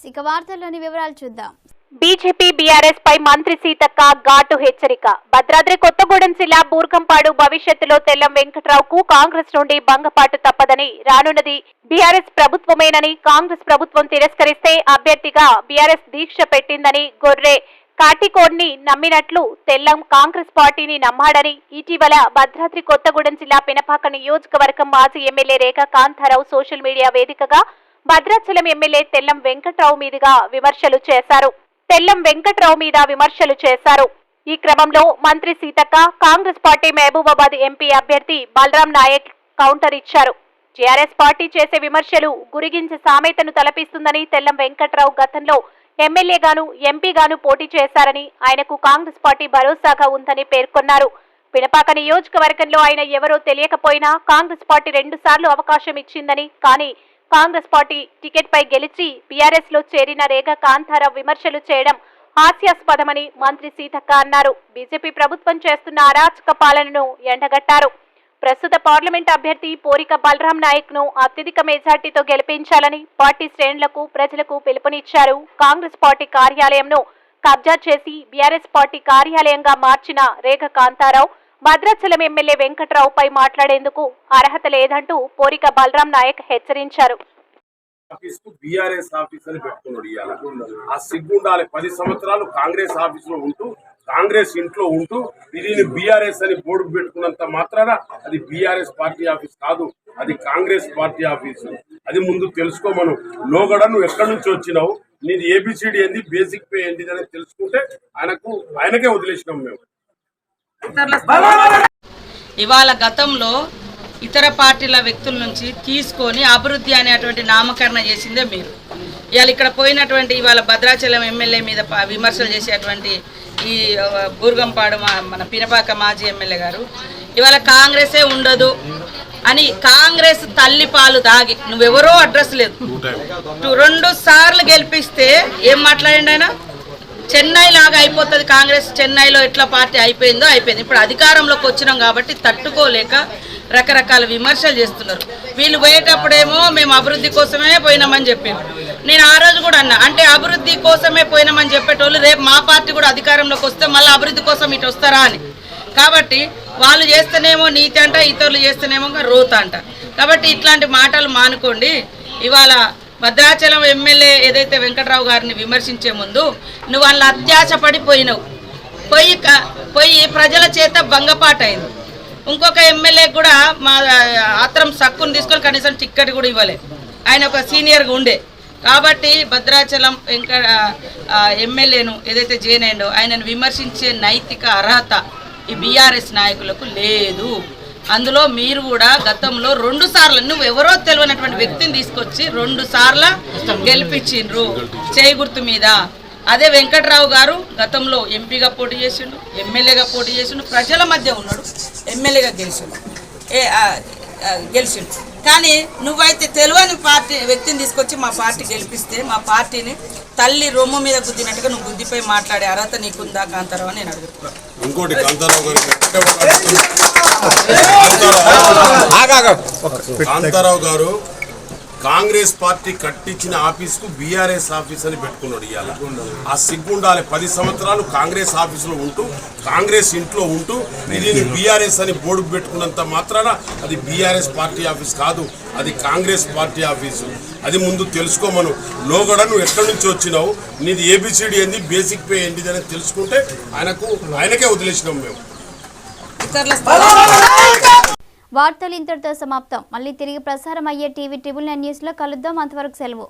ఇక వార్తల్లోని వివరాలు చూద్దాం. బీజేపీ బీఆర్ఎస్ పై మంత్రి సీతక్క ఘాటు హెచ్చరిక. భద్రాద్రి కొత్తగూడెం జిల్లా బూర్గంపాడు భవిష్యత్తులో తెల్లం వెంకట్రావుకు కాంగ్రెస్ నుండి భంగపాటు తప్పదని, రానున్నది బీఆర్ఎస్ ప్రభుత్వమేనని, కాంగ్రెస్ ప్రభుత్వం తిరస్కరిస్తే అభ్యర్థిగా బీఆర్ఎస్ దీక్ష పెట్టిందని, గొర్రె కాటికోడ్ని నమ్మినట్లు తెల్లం కాంగ్రెస్ పార్టీని నమ్మాడని ఇటీవల భద్రాద్రి కొత్తగూడెం జిల్లా పినపాక నియోజకవర్గం మాజీ ఎమ్మెల్యే రేఖా కాంతారావు సోషల్ మీడియా వేదికగా భద్రాచలం ఎమ్మెల్యే తెల్లం వెంకట్రావు మీదుగా విమర్శలు చేశారు. ఈ క్రమంలో మంత్రి సీతక్క కాంగ్రెస్ పార్టీ మహబూబాబాద్ ఎంపీ అభ్యర్థి బలరాం నాయక్ కౌంటర్ ఇచ్చారు. టీఆర్ఎస్ పార్టీ చేసే విమర్శలు గురిగించి సామెతను తలపిస్తుందని, తెల్లం వెంకట్రావు గతంలో ఎమ్మెల్యేగాను ఎంపీగాను పోటీ చేశారని, ఆయనకు కాంగ్రెస్ పార్టీ భరోసాగా ఉందని పేర్కొన్నారు. పినపాక నియోజకవర్గంలో ఆయన ఎవరో తెలియకపోయినా కాంగ్రెస్ పార్టీ 2 సార్లు అవకాశం ఇచ్చిందని, కానీ కాంగ్రెస్ పార్టీ టికెట్ పై గెలిచి బీఆర్ఎస్ లో చేరిన రేఖా కాంతారావు విమర్శలు చేయడం హాస్యాస్పదమని మంత్రి సీతక్క అన్నారు. బీజేపీ ప్రభుత్వం చేస్తున్న అరాచక పాలనను ఎండగట్టారు. ప్రస్తుత పార్లమెంట్ అభ్యర్థి పోరిక బలరాం నాయక్ ను అత్యధిక మెజార్టీతో గెలిపించాలని పార్టీ శ్రేణులకు, ప్రజలకు పిలుపునిచ్చారు. కాంగ్రెస్ పార్టీ కార్యాలయంను కబ్జా చేసి బీఆర్ఎస్ పార్టీ కార్యాలయంగా మార్చిన రేఖా కాంతారావు భద్రాచలం ఎమ్మెల్యే వెంకట్రావుపై మాట్లాడేందుకు అర్హత లేదంటూ పోరిక బలరాం నాయక్ హెచ్చరించారు. బీఆర్ఎస్ ఆఫీస్ అని పెట్టుకున్నాడు. ఇవాళ ఆ సిగ్గుండాలి. 10 సంవత్సరాలు కాంగ్రెస్ ఆఫీస్ లో ఉంటూ, కాంగ్రెస్ ఇంట్లో ఉంటూ ఇది బీఆర్ఎస్ అని బోర్డు పెట్టుకున్నంత మాత్రాన అది బీఆర్ఎస్ పార్టీ ఆఫీస్ కాదు, అది కాంగ్రెస్ పార్టీ ఆఫీసు. అది ముందు తెలుసుకోమను. లోగడ నువ్వు ఎక్కడి నుంచి వచ్చినావు, నీది ఏబిసిడి ఏంది, బేసిక్ పే ఏంటి అని తెలుసుకుంటే ఆయనకే వదిలేసినాం మేము. ఇవాళ గతంలో ఇతర పార్టీల వ్యక్తుల నుంచి తీసుకొని అభివృద్ధి అనేటువంటి నామకరణ చేసిందే మీరు. ఇవాళ ఇక్కడ పోయినటువంటి ఇవాళ భద్రాచలం ఎమ్మెల్యే మీద విమర్శలు చేసేటువంటి ఈ బూర్గంపాడు మన పినపాక మాజీ ఎమ్మెల్యే గారు ఇవాళ కాంగ్రెసే ఉండదు అని, కాంగ్రెస్ తల్లి పాలు దాగి నువ్వెవరో అడ్రస్ లేదు 2 సార్లు గెలిపిస్తే ఏం మాట్లాడండి ఆయన? చెన్నై లాగా అయిపోతుంది కాంగ్రెస్. చెన్నైలో ఎట్లా పార్టీ అయిపోయిందో అయిపోయింది. ఇప్పుడు అధికారంలోకి వచ్చినాం కాబట్టి తట్టుకోలేక రకరకాల విమర్శలు చేస్తున్నారు. వీళ్ళు పోయేటప్పుడేమో మేము అభివృద్ధి కోసమే పోయినామని చెప్పారు. నేను ఆ రోజు కూడా అన్నా, అంటే అభివృద్ధి కోసమే పోయినామని చెప్పేటోళ్ళు రేపు మా పార్టీ కూడా అధికారంలోకి వస్తే మళ్ళీ అభివృద్ధి కోసం ఇటు వస్తారా అని. కాబట్టి వాళ్ళు చేస్తేనేమో నీతి అంట, ఇతరులు చేస్తేనేమో రోత అంట. కాబట్టి ఇట్లాంటి మాటలు మానుకోండి. ఇవాళ భద్రాచలం ఎమ్మెల్యే ఏదైతే వెంకట్రావు గారిని విమర్శించే ముందు నువ్వు వాళ్ళ అత్యాశపడిపోయినావు, పోయి ప్రజల చేత భంగపాటైంది. ఇంకొక ఎమ్మెల్యే కూడా మా ఆత్రం సక్కును తీసుకొని కనీసం టిక్కెట్ కూడా ఇవ్వలేదు. ఆయన ఒక సీనియర్గా ఉండే. కాబట్టి భద్రాచలం ఎమ్మెల్యేను ఏదైతే జైనైండో ఆయనను విమర్శించే నైతిక అర్హత ఈ బీఆర్ఎస్ నాయకులకు లేదు. అందులో మీరు కూడా గతంలో 2 సార్లు నువ్వు ఎవరో తెలియనటువంటి వ్యక్తిని తీసుకొచ్చి 2 సార్లు గెలిపించిండ్రు చేయి గుర్తు మీద. అదే వెంకట్రావు గారు గతంలో ఎంపీగా పోటీ చేసిండు, ఎమ్మెల్యేగా పోటీ చేసిండు, ప్రజల మధ్య ఉన్నాడు, ఎమ్మెల్యేగా గెలిచిండు. కానీ నువ్వైతే తెలియని వ్యక్తిని తీసుకొచ్చి మా పార్టీ గెలిపిస్తే మా పార్టీని తల్లి రొమ్ము మీద గుద్దినట్టుగా నువ్వు గుద్దిపై మాట్లాడే అర్హత నీకుందా కాంతారావు అని నేను అడుగుతున్నాను. ఇంకోటి కాంతారావు గారు కాంగ్రెస్ పార్టీ కట్టించిన ఆఫీస్కు బీఆర్ఎస్ ఆఫీస్ అని పెట్టుకున్నాడు. ఇవాళ ఆ సిగ్గుండాలి. 10 సంవత్సరాలు కాంగ్రెస్ ఆఫీసులో ఉంటూ, కాంగ్రెస్ ఇంట్లో ఉంటూ ఇది బీఆర్ఎస్ అని బోర్డు పెట్టుకున్నంత మాత్రాన అది బీఆర్ఎస్ పార్టీ ఆఫీస్ కాదు, అది కాంగ్రెస్ పార్టీ ఆఫీసు. అది ముందు తెలుసుకోమను. లోగడ నువ్వు ఎక్కడి నుంచి వచ్చినావు, నీది ఏబిసిడి ఏంది, బేసిక్ పే ఏంటిది అని తెలుసుకుంటే ఆయనకే వదిలేసినాం మేము. వార్తలు ఇంతటితో సమాప్తం. మళ్ళీ తిరిగి ప్రసారం అయ్యే టీవీ 9 న్యూస్ లో కలుద్దాం. అంతవరకు సెలవు.